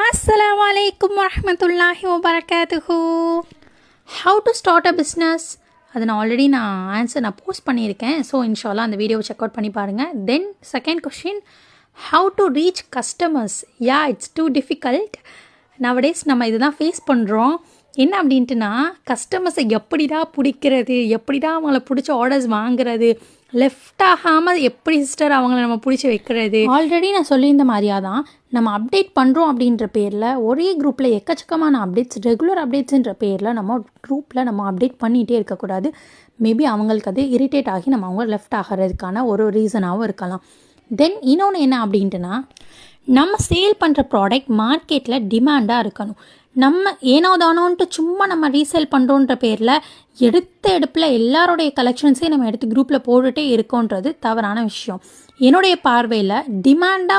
Assalamu alaikum warahmatullahi wabarakatuhu. How to start a business? அது நான் answer post பண்ணியிருக்கேன். So இன்ஷால்லா அந்த வீடியோவை செக் அவுட் பண்ணி பாருங்கள். Then second question, how to reach customers? It's two difficult. Nowadays நம்ம இதுதான் ஃபேஸ் பண்ணுறோம். என்ன அப்படின்ட்டுனா, கஸ்டமர்ஸை எப்படிடா பிடிக்கிறது, எப்படிடா அவங்கள பிடிச்ச ஆர்டர்ஸ் வாங்குறது, லெஃப்ட் ஆகாமல் எப்படி சிஸ்டர் அவங்கள நம்ம பிடிச்சி வைக்கிறது. ஆல்ரெடி நான் சொல்லியிருந்த மாதிரியா தான் நம்ம அப்டேட் பண்ணுறோம் அப்படின்ற பேரில் ஒரே குரூப்பில் எக்கச்சக்கமான அப்டேட்ஸ், ரெகுலர் அப்டேட்ஸுன்ற பேரில் நம்ம குரூப்பில் நம்ம அப்டேட் பண்ணிகிட்டே இருக்கக்கூடாது. மேபி அவங்களுக்கு அது இரிட்டேட் ஆகி நம்ம அவங்க லெஃப்ட் ஆகிறதுக்கான ஒரு ரீசனாகவும் இருக்கலாம். தென் இன்னொன்று என்ன அப்படின்ட்டுனா, நம்ம சேல் பண்ணுற ப்ராடக்ட் மார்க்கெட்டில் டிமாண்டாக இருக்கணும். நம்ம ஏனோதானோன்ட்டு சும்மா நம்ம ரீசேல் பண்ணுறோன்ற பேரில் எடுப்பில் எல்லாரோடைய கலெக்ஷன்ஸையும் நம்ம எடுத்து குரூப்பில் போட்டுகிட்டே இருக்கோன்றது தவறான விஷயம். என்னுடைய பார்வையில் டிமாண்டாக